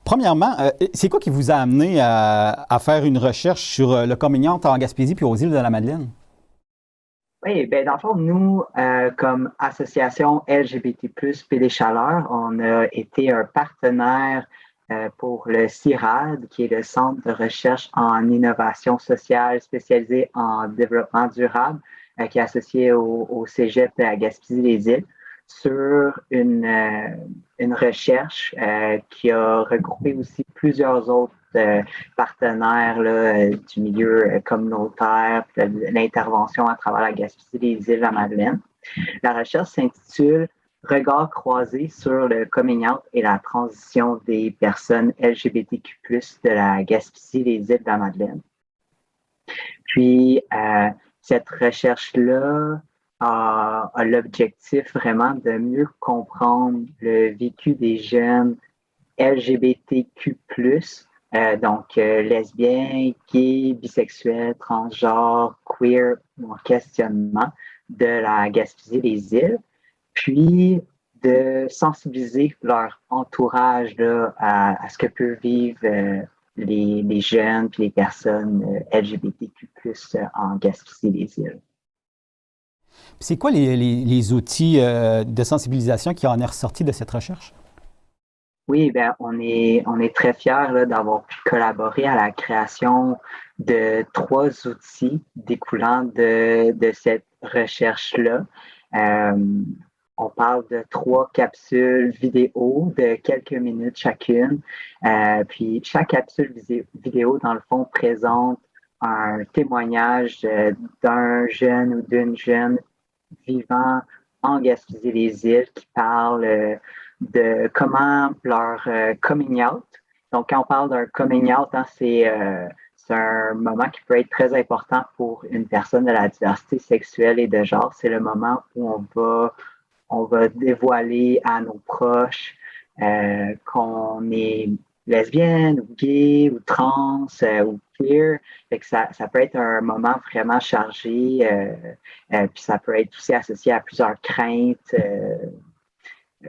Premièrement, c'est quoi qui vous a amené à faire une recherche sur le coming out en Gaspésie puis aux îles de la Madeleine? Oui, ben dans le fond, nous, comme association LGBT+, PD Chaleur, on a été un partenaire pour le CIRAD, qui est le Centre de recherche en innovation sociale spécialisé en développement durable, qui est associé au Cégep à Gaspésie-les-Îles, sur une recherche qui a regroupé aussi plusieurs autres partenaires là, du milieu communautaire, l'intervention à travers la Gaspésie des îles de la Madeleine. La recherche s'intitule Regards croisés sur le coming out et la transition des personnes LGBTQ+, de la Gaspésie des îles de la Madeleine. Puis, cette recherche-là a l'objectif vraiment de mieux comprendre le vécu des jeunes LGBTQ+, donc lesbiens, gays, bisexuels, transgenres, queer ou en questionnement de la Gaspésie-les-Îles, puis de sensibiliser leur entourage là, à ce que peuvent vivre les jeunes puis les personnes LGBTQ+, en Gaspésie-les-Îles. C'est quoi les outils de sensibilisation qui en est ressorti de cette recherche? Oui, ben, on est très fiers là, d'avoir pu collaborer à la création de 3 outils découlant de cette recherche-là. Euh, on parle de 3 capsules vidéo de quelques minutes chacune. Puis chaque capsule vidéo, dans le fond, présente un témoignage d'un jeune ou d'une jeune vivant en Gaspésie-les-Îles qui parlent de comment leur coming out. Donc, quand on parle d'un coming out, hein, c'est un moment qui peut être très important pour une personne de la diversité sexuelle et de genre. C'est le moment où on va dévoiler à nos proches qu'on est lesbienne ou gay ou trans ou queer. Fait que ça peut être un moment vraiment chargé, puis ça peut être aussi associé à plusieurs craintes. Euh,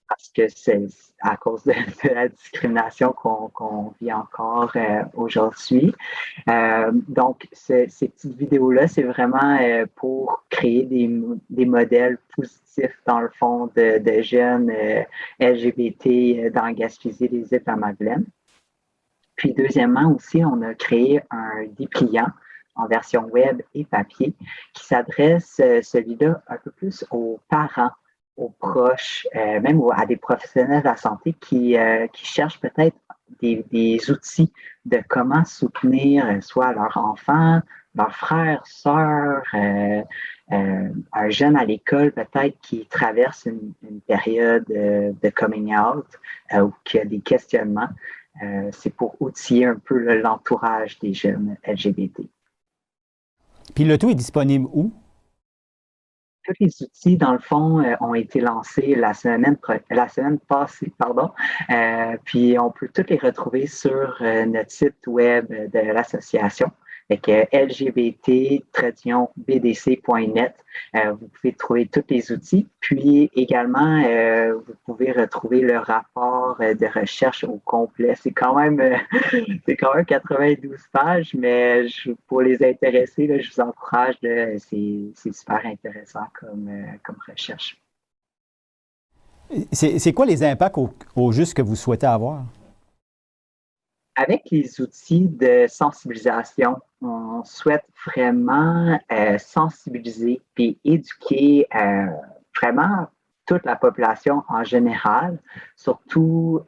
Parce que c'est à cause de la discrimination qu'on vit encore aujourd'hui. Donc, ces petites vidéos-là, c'est vraiment pour créer des modèles positifs, dans le fond, de jeunes LGBT dans Gaspésie, les îles de la Madeleine. Puis, deuxièmement, aussi, on a créé un dépliant en version web et papier qui s'adresse, celui-là, un peu plus aux parents, aux proches, même à des professionnels de la santé qui cherchent peut-être des outils de comment soutenir soit leurs enfants, leurs frères, sœurs, un jeune à l'école peut-être qui traverse une période de coming out ou qui a des questionnements. C'est pour outiller un peu l'entourage des jeunes LGBT. Puis le tout est disponible où? Tous les outils, dans le fond, ont été lancés la semaine passée, pardon. Puis on peut tous les retrouver sur notre site web de l'association, avec lgbt-bdc.net. Vous pouvez trouver tous les outils. Puis également, vous pouvez retrouver le rapport de recherche au complet. C'est quand même 92 pages, mais pour les intéressés, là, je vous encourage, là, c'est super intéressant comme recherche. C'est quoi les impacts au juste que vous souhaitez avoir? Avec les outils de sensibilisation, on souhaite vraiment sensibiliser et éduquer vraiment toute la population en général, surtout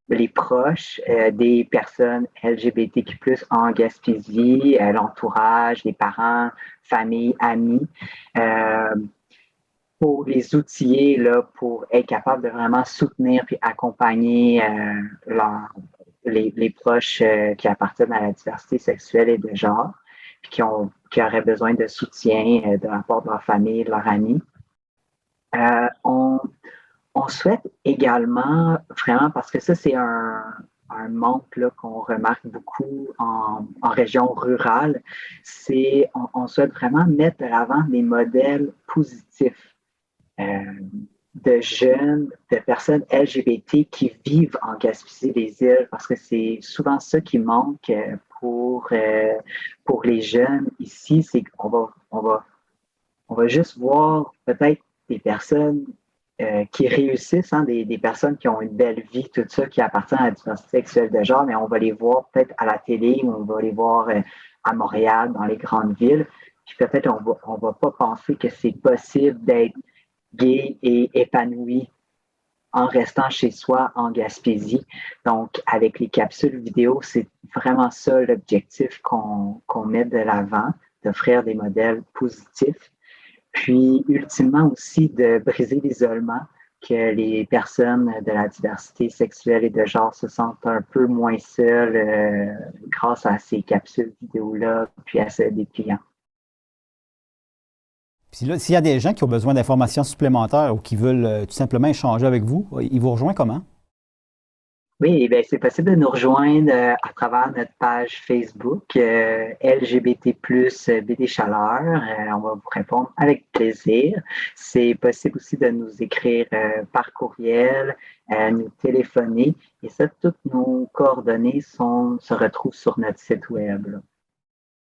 les proches des personnes LGBTQ+, en Gaspésie, l'entourage, les parents, famille, amis, euh, pour les outiller là, pour être capable de vraiment soutenir puis accompagner les proches qui appartiennent à la diversité sexuelle et de genre, puis qui auraient besoin de soutien de la part de leur famille, de leurs amis. Euh, on, on souhaite également, vraiment, parce que ça, c'est un manque là, qu'on remarque beaucoup en région rurale, on souhaite vraiment mettre de l'avant des modèles positifs. de jeunes, de personnes LGBT qui vivent en Gaspésie-des-Îles, parce que c'est souvent ça qui manque pour les jeunes ici, c'est on va juste voir peut-être des personnes qui réussissent, hein, des personnes qui ont une belle vie, tout ça, qui appartiennent à la diversité sexuelle de genre, mais on va les voir peut-être à la télé, ou on va les voir à Montréal, dans les grandes villes. Puis peut-être on va pas penser que c'est possible d'être gay et épanoui en restant chez soi en Gaspésie. Donc, avec les capsules vidéo, c'est vraiment ça l'objectif qu'on met de l'avant, d'offrir des modèles positifs. Puis, ultimement aussi, de briser l'isolement, que les personnes de la diversité sexuelle et de genre se sentent un peu moins seules grâce à ces capsules vidéo-là, puis à celles des clients. Puis là, s'il y a des gens qui ont besoin d'informations supplémentaires ou qui veulent tout simplement échanger avec vous, ils vous rejoignent comment? Oui, bien, c'est possible de nous rejoindre à travers notre page Facebook LGBT BD Chaleur. On va vous répondre avec plaisir. C'est possible aussi de nous écrire par courriel, nous téléphoner. Et ça, toutes nos coordonnées se retrouvent sur notre site web, là.